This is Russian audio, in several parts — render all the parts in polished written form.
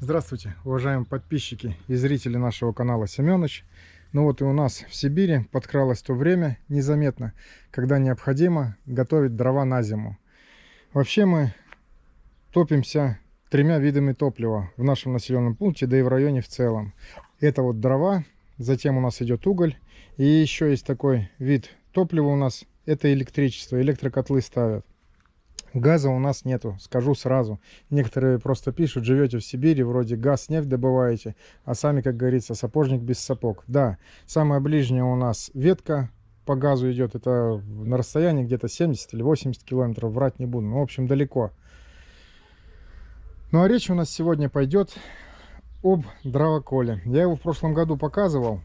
Здравствуйте, уважаемые подписчики и зрители нашего канала Семёныч. Ну вот и у нас в Сибири подкралось то время незаметно, когда необходимо готовить дрова на зиму. Вообще мы топимся тремя видами топлива в нашем населенном пункте, да и в районе в целом. Это вот дрова, затем у нас идет уголь, и еще есть такой вид топлива у нас, это электричество, электрокотлы ставят. Газа у нас нету, скажу сразу. Некоторые просто пишут: живете в Сибири, вроде газ, нефть добываете, а сами, как говорится, сапожник без сапог. Да, самая ближняя у нас ветка по газу идет, это на расстоянии где-то 70 или 80 километров, врать не буду, ну, в общем, далеко. Ну, а речь у нас сегодня пойдет об дровоколе. Я его в прошлом году показывал,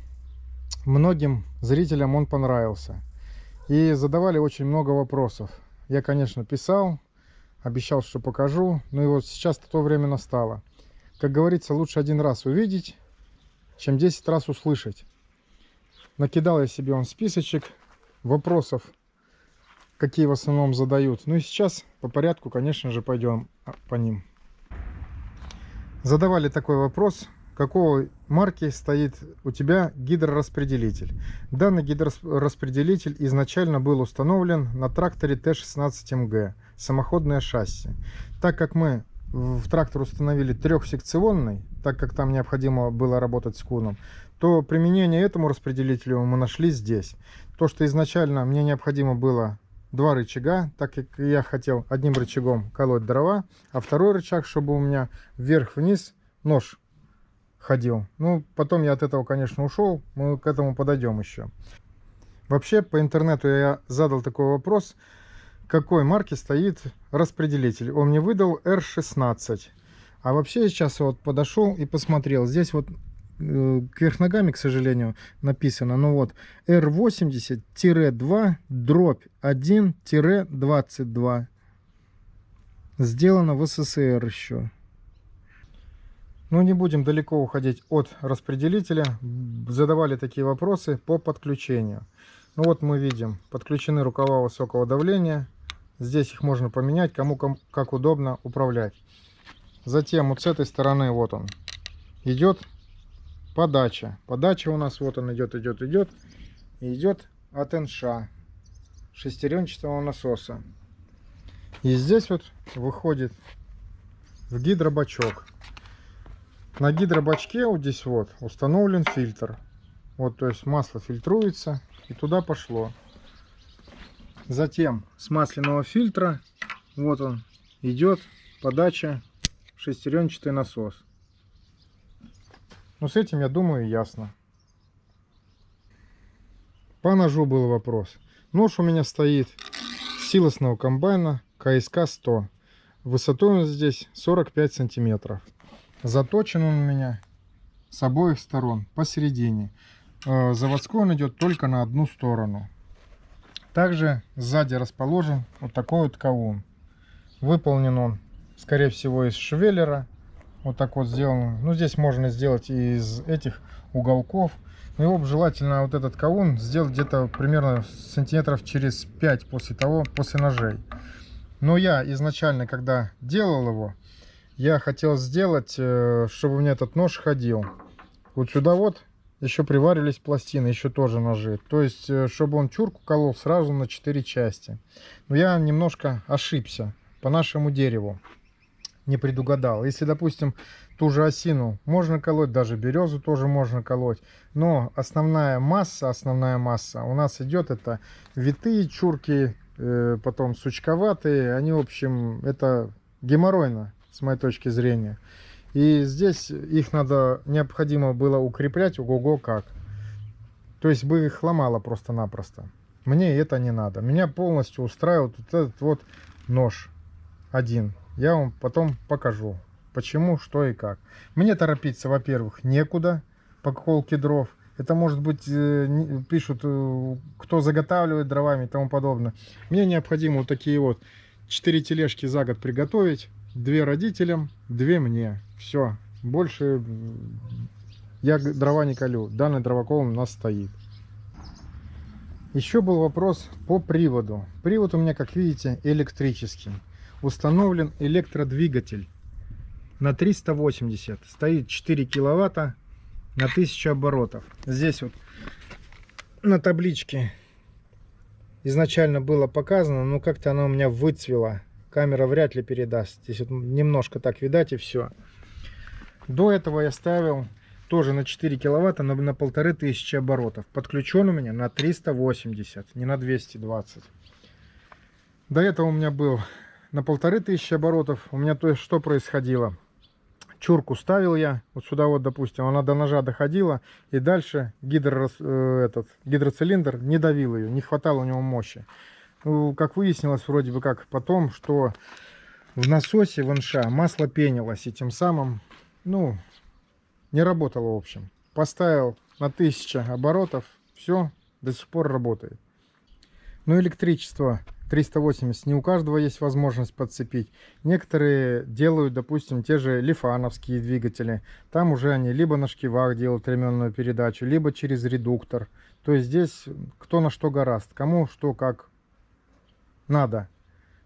многим зрителям он понравился. И задавали очень много вопросов. Я, конечно, писал, обещал, что покажу, но и вот сейчас то время настало. Как говорится, лучше один раз увидеть, чем 10 раз услышать. Накидал я себе списочек вопросов, какие в основном задают. Ну и сейчас по порядку, конечно же, пойдем по ним. Задавали такой вопрос: какого марки стоит у тебя гидрораспределитель? Данный гидрораспределитель изначально был установлен на тракторе Т-16МГ, самоходное шасси. Так как мы в трактор установили трехсекционный, так как там необходимо было работать с куном, то применение этому распределителю мы нашли здесь. То, что изначально мне необходимо было два рычага, так как я хотел одним рычагом колоть дрова, а второй рычаг, чтобы у меня вверх-вниз нож ходил. Ну, потом я от этого, конечно, ушел, мы к этому подойдем еще. Вообще, по интернету я задал такой вопрос: какой марки стоит распределитель? Он мне выдал R16. А вообще сейчас вот подошел и посмотрел. Здесь вот кверх ногами, к сожалению, написано, ну вот, R80-2-1-22. Сделано в СССР еще. Но не будем далеко уходить от распределителя. Задавали такие вопросы по подключению. Ну вот мы видим, подключены рукава высокого давления. Здесь их можно поменять, кому как удобно управлять. Затем вот с этой стороны вот он идет подача. Подача у нас вот он идет. И идет от НШ, шестеренчатого насоса. И здесь вот выходит в гидробачок. На гидробачке вот здесь вот установлен фильтр. Вот, то есть масло фильтруется и туда пошло. Затем с масляного фильтра вот он идет подача в шестеренчатый насос. Ну, с этим, я думаю, ясно. По ножу был вопрос. Нож у меня стоит силосного комбайна КСК-100. Высотой он здесь 45 сантиметров. Заточен он у меня с обоих сторон, посередине. Заводской он идет только на одну сторону. Также сзади расположен вот такой вот каун. Выполнен он, скорее всего, из швеллера. Вот так вот сделано. Ну, здесь можно сделать и из этих уголков. Но его желательно, вот этот каун, сделать где-то примерно сантиметров через 5 после ножей. Но я изначально, когда делал его, я хотел сделать, чтобы у меня этот нож ходил. Вот сюда вот еще приварились пластины, еще тоже ножи. То есть, чтобы он чурку колол сразу на 4 части. Но я немножко ошибся по нашему дереву. Не предугадал. Если, допустим, ту же осину можно колоть, даже березу тоже можно колоть. Но основная масса у нас идет это витые чурки, потом сучковатые. Они, в общем, это геморройно, с моей точки зрения. И здесь их необходимо было укреплять ого-го как. То есть бы их ломало просто-напросто. Мне это не надо. Меня полностью устраивает вот этот вот нож один. Я вам потом покажу, почему, что и как. Мне торопиться, во-первых, некуда по колке дров. Это может быть, пишут, кто заготавливает дровами и тому подобное. Мне необходимо вот такие вот 4 тележки за год приготовить. 2 родителям, 2 мне. Все. Больше я дрова не колю. Данный дровокол у нас стоит. Еще был вопрос по приводу. Привод у меня, как видите, электрический. Установлен электродвигатель. на 380. Стоит 4 киловатта на 1000 оборотов. Здесь вот на табличке изначально было показано, но как-то она у меня выцвела. Камера вряд ли передаст. Здесь вот немножко так видать, и все. До этого я ставил тоже на 4 киловатта, но на 1500 оборотов. Подключен у меня на 380, не на 220. До этого у меня был на 1500 оборотов. У меня то есть что происходило? Чурку ставил я вот сюда вот, допустим, она до ножа доходила, и дальше гидроцилиндр не давил ее, не хватало у него мощи. Ну, как выяснилось вроде бы как потом, что в насосе в НШ масло пенилось, и тем самым, ну, не работало в общем. Поставил на 1000 оборотов, все, до сих пор работает. Но электричество 380 не у каждого есть возможность подцепить. Некоторые делают, допустим, те же лифановские двигатели. Там уже они либо на шкивах делают ременную передачу, либо через редуктор. То есть здесь кто на что гораст, кому что как надо,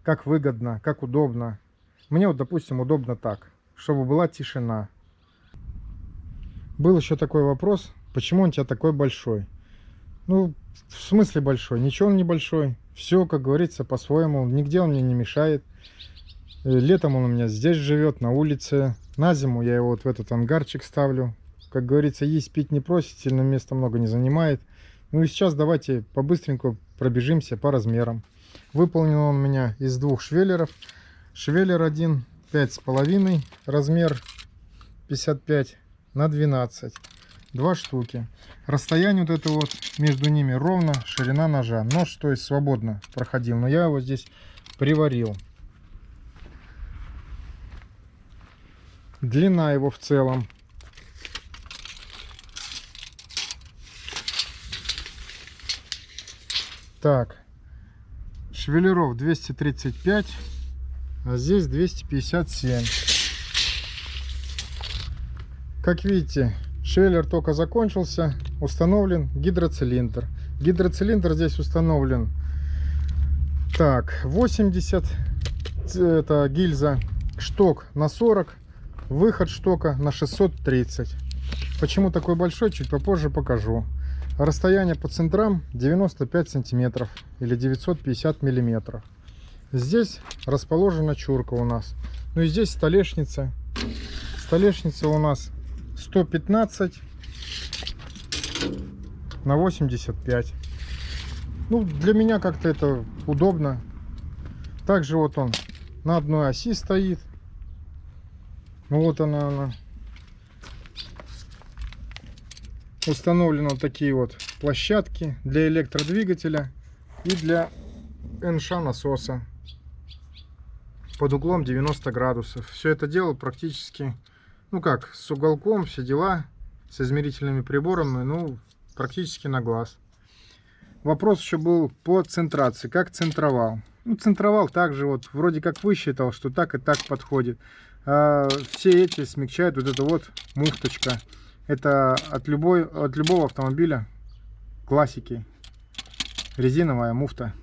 как выгодно, как удобно. Мне вот, допустим, удобно так, чтобы была тишина. Был еще такой вопрос, почему он у тебя такой большой? Ну, в смысле большой? Ничего он не большой. Все, как говорится, по-своему. Нигде он мне не мешает. Летом он у меня здесь живет, на улице. На зиму я его вот в этот ангарчик ставлю. Как говорится, есть пить не просит, сильно места много не занимает. Ну и сейчас давайте по-быстреньку пробежимся по размерам. Выполнен он у меня из двух швеллеров. Швеллер один 5,5, размер 55 на 12. Два штуки. Расстояние вот это вот между ними ровно ширина ножа. Нож, то есть, свободно проходил, но я его здесь приварил. Длина его в целом так, швеллеров 235, а здесь 257. Как видите, швеллер только закончился, установлен гидроцилиндр. Гидроцилиндр здесь установлен так, 80, это гильза, шток на 40, выход штока на 630. Почему такой большой, чуть попозже покажу. Расстояние по центрам 95 сантиметров или 950 миллиметров. Здесь расположена чурка у нас. Ну и здесь столешница. Столешница у нас 115 на 85. Ну, для меня как-то это удобно. Также вот он на одной оси стоит. Ну вот она. Установлены вот такие вот площадки для электродвигателя и для НШ насоса под углом 90 градусов. Все это дело практически, ну как, с уголком, все дела, с измерительными приборами, ну, практически на глаз. Вопрос еще был по центрации, как центровал. Ну, центровал также вот, вроде как высчитал, что так и так подходит. А все эти смягчают вот эта вот муфточка. Это от любого автомобиля классики. Резиновая муфта.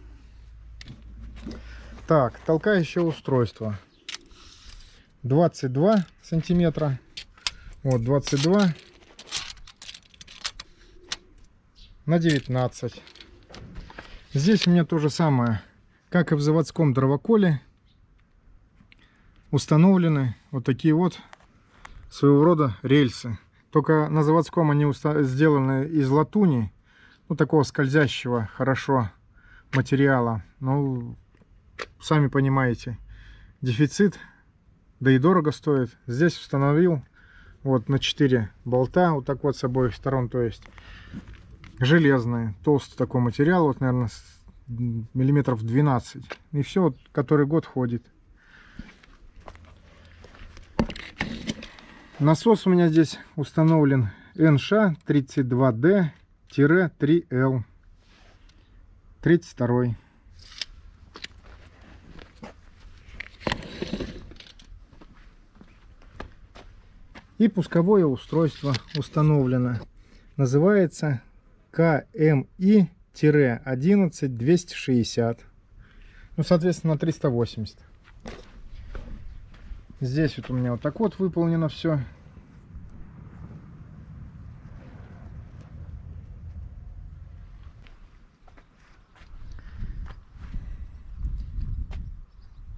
Так, толкающее устройство. 22 сантиметра. Вот 22 на 19. Здесь у меня то же самое, как и в заводском дровоколе. Установлены вот такие вот своего рода рельсы. Только на заводском они сделаны из латуни, ну такого скользящего хорошо материала. Ну, сами понимаете, дефицит, да и дорого стоит. Здесь установил вот на 4 болта, вот так вот с обоих сторон, то есть железные, толстый такой материал, вот наверное миллиметров 12. И все, вот, который год ходит. Насос у меня здесь установлен НШ 32D-3L 32. И пусковое устройство установлено. Называется KMI-11260. Ну, соответственно, 380. Здесь вот у меня вот так вот выполнено все.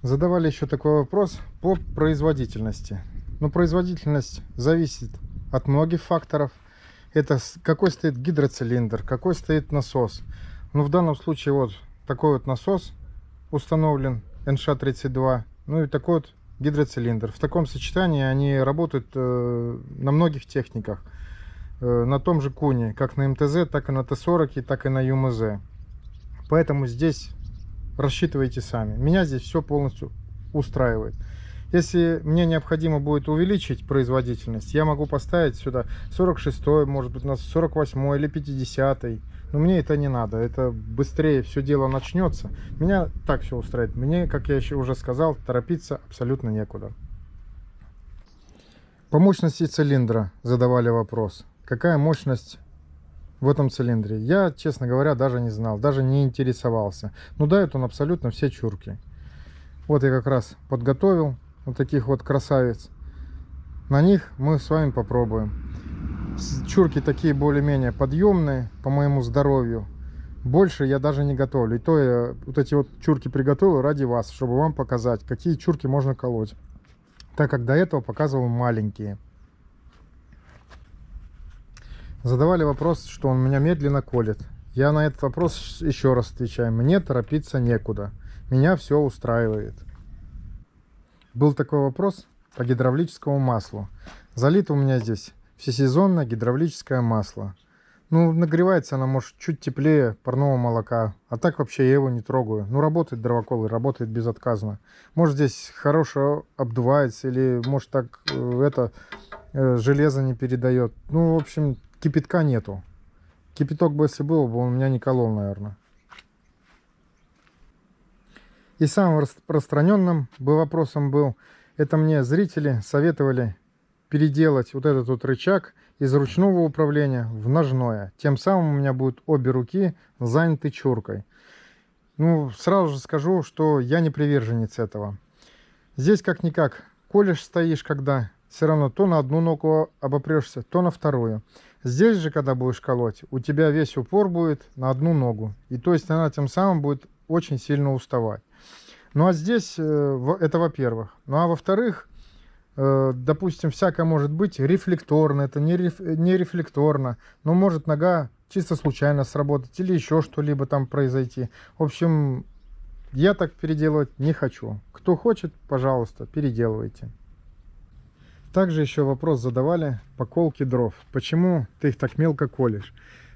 Задавали еще такой вопрос по производительности. Но производительность зависит от многих факторов. Это какой стоит гидроцилиндр, какой стоит насос. Но в данном случае вот такой вот насос установлен НШ-32, ну и такой вот гидроцилиндр. В таком сочетании они работают на многих техниках. На том же Куне, как на МТЗ, так и на Т-40, так и на ЮМЗ. Поэтому здесь рассчитывайте сами. Меня здесь все полностью устраивает. Если мне необходимо будет увеличить производительность, я могу поставить сюда 46-й, может быть, на 48-й или 50-й. Но мне это не надо. Это быстрее все дело начнется. Меня так все устраивает. Мне, как я еще уже сказал, торопиться абсолютно некуда. По мощности цилиндра задавали вопрос. Какая мощность в этом цилиндре? Я, честно говоря, даже не знал, даже не интересовался. Но дает он абсолютно все чурки. Вот я как раз подготовил вот таких вот красавиц. На них мы с вами попробуем. Чурки такие более-менее подъемные по моему здоровью. Больше я даже не готовлю. И то я вот эти вот чурки приготовил ради вас, чтобы вам показать, какие чурки можно колоть. Так как до этого показывал маленькие. Задавали вопрос, что он меня медленно колет. Я на этот вопрос еще раз отвечаю. Мне торопиться некуда. Меня все устраивает. Был такой вопрос по гидравлическому маслу. Залито у меня здесь всесезонное гидравлическое масло. Ну, нагревается она, может, чуть теплее парного молока. А так вообще я его не трогаю. Ну, работает дровокол и работает безотказно. Может, здесь хорошо обдувается, или может так железо не передает. Ну, в общем, кипятка нету. Кипяток бы, если был бы, он у меня не колол, наверное. И самым распространенным вопросом был, это мне зрители советовали переделать вот этот вот рычаг из ручного управления в ножное. Тем самым у меня будут обе руки заняты чуркой. Ну, сразу же скажу, что я не приверженец этого. Здесь как-никак колешь стоишь, когда все равно то на одну ногу обопрешься, то на вторую. Здесь же, когда будешь колоть, у тебя весь упор будет на одну ногу. И то есть она тем самым будет очень сильно уставать. Ну а здесь это во-первых. Ну а во-вторых, допустим, всякое может быть рефлекторно, это не рефлекторно, но может нога чисто случайно сработать или еще что-либо там произойти. В общем, я так переделывать не хочу. Кто хочет, пожалуйста, переделывайте. Также еще вопрос задавали по колке дров. Почему ты их так мелко колешь?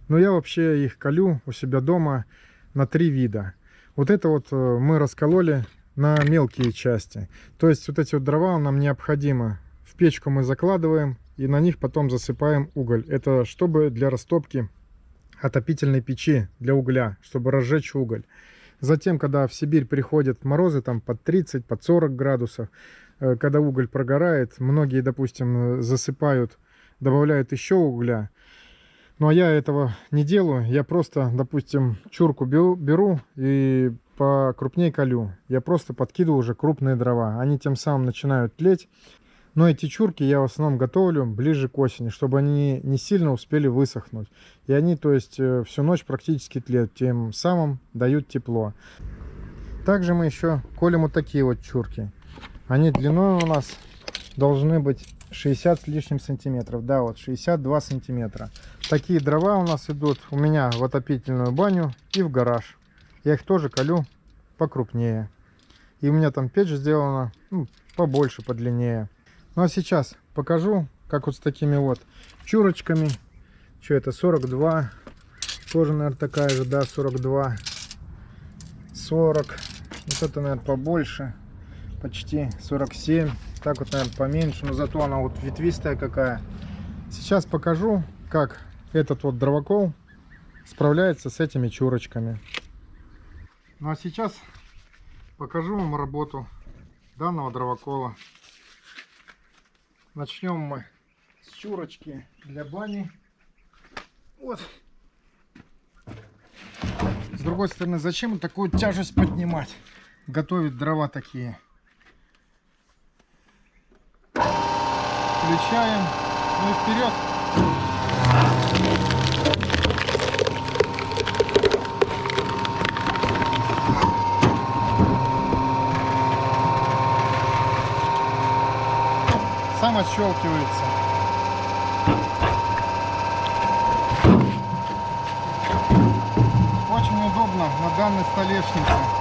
Ну я вообще их колю у себя дома на 3 вида. Вот это вот мы раскололи на мелкие части. То есть вот эти вот дрова нам необходимо. В печку мы закладываем и на них потом засыпаем уголь. Это чтобы для растопки отопительной печи, для угля, чтобы разжечь уголь. Затем, когда в Сибирь приходят морозы там под 30, под 40 градусов, когда уголь прогорает, многие, допустим, засыпают, добавляют еще угля. Ну а я этого не делаю, я просто, допустим, чурку беру и покрупнее колю. Я просто подкидываю уже крупные дрова, они тем самым начинают тлеть. Но эти чурки я в основном готовлю ближе к осени, чтобы они не сильно успели высохнуть. И они, то есть, всю ночь практически тлеют, тем самым дают тепло. Также мы еще колем вот такие вот чурки. Они длиной у нас должны быть 60 с лишним сантиметров. Да, вот 62 сантиметра. Такие дрова у нас идут у меня в отопительную баню и в гараж. Я их тоже колю покрупнее. И у меня там печь сделана побольше, подлиннее. Ну а сейчас покажу, как вот с такими вот чурочками. Что это, 42. Тоже, наверное, такая же, да, 42. 40. Вот это, наверное, побольше. Почти 47. Так вот, наверное, поменьше. Но зато она вот ветвистая какая. Сейчас покажу, как этот вот дровокол справляется с этими чурочками. Ну а сейчас покажу вам работу данного дровокола. Начнем мы с чурочки для бани. Вот. С другой стороны, зачем такую тяжесть поднимать? Готовить дрова такие. Включаем. Ну и вперед. Сам отщелкивается. Очень удобно на данной столешнице.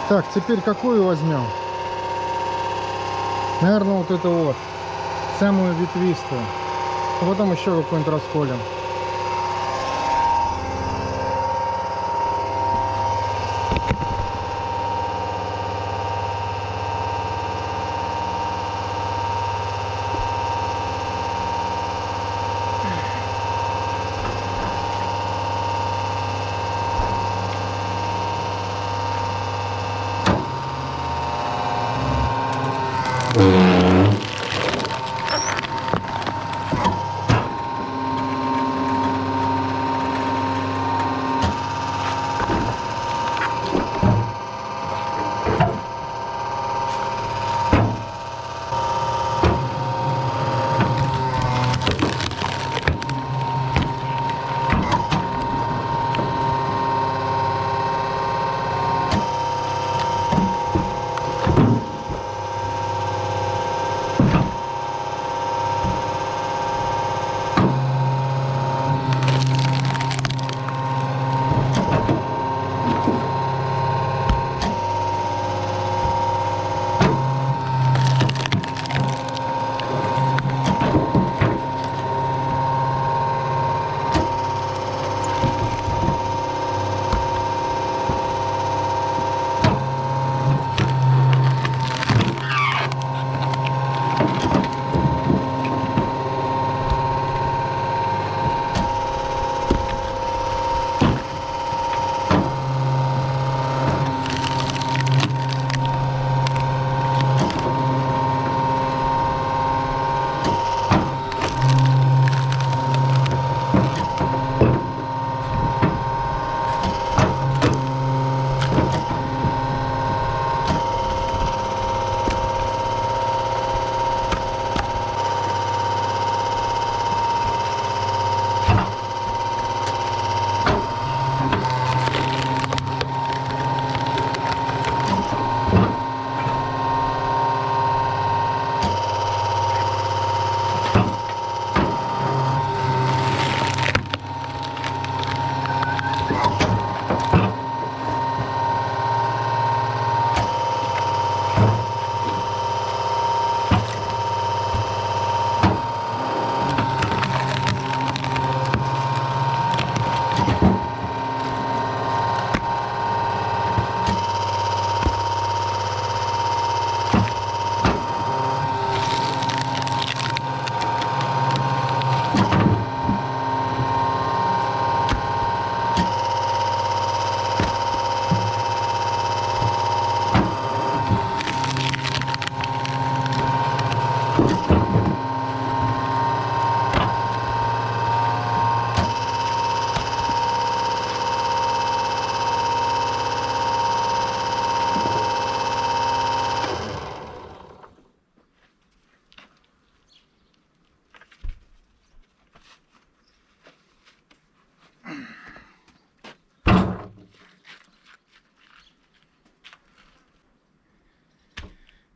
Так, теперь какую возьмем? Наверное, вот эту вот. Самую ветвистую. А потом еще какую-нибудь расколем.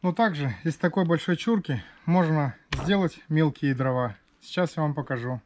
Но также из такой большой чурки можно сделать мелкие дрова. Сейчас я вам покажу.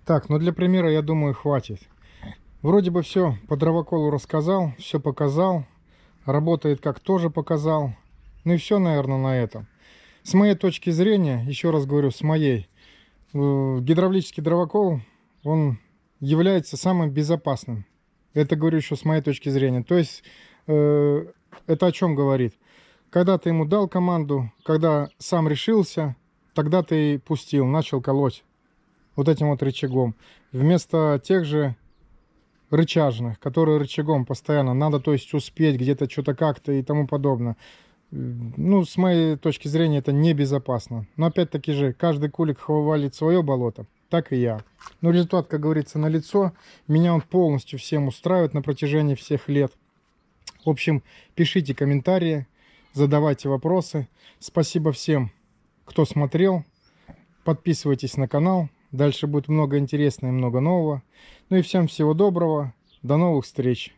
Так, ну для примера, я думаю, хватит. Вроде бы все по дровоколу рассказал, все показал. Работает как тоже показал. Ну и все, наверное, на этом. С моей точки зрения, еще раз говорю, с моей, гидравлический дровокол, он является самым безопасным. Это говорю еще с моей точки зрения. То есть, это о чем говорит? Когда ты ему дал команду, когда сам решился, тогда ты пустил, начал колоть. вот этим вот рычагом, вместо тех же рычажных, которые рычагом постоянно надо, то есть успеть где-то что-то как-то и тому подобное. Ну, с моей точки зрения, это небезопасно. Но опять-таки же, каждый кулик валит свое болото, так и я. Но результат, как говорится, налицо. Меня он полностью всем устраивает на протяжении всех лет. В общем, пишите комментарии, задавайте вопросы. Спасибо всем, кто смотрел. Подписывайтесь на канал. Дальше будет много интересного и много нового. Ну и всем всего доброго. До новых встреч.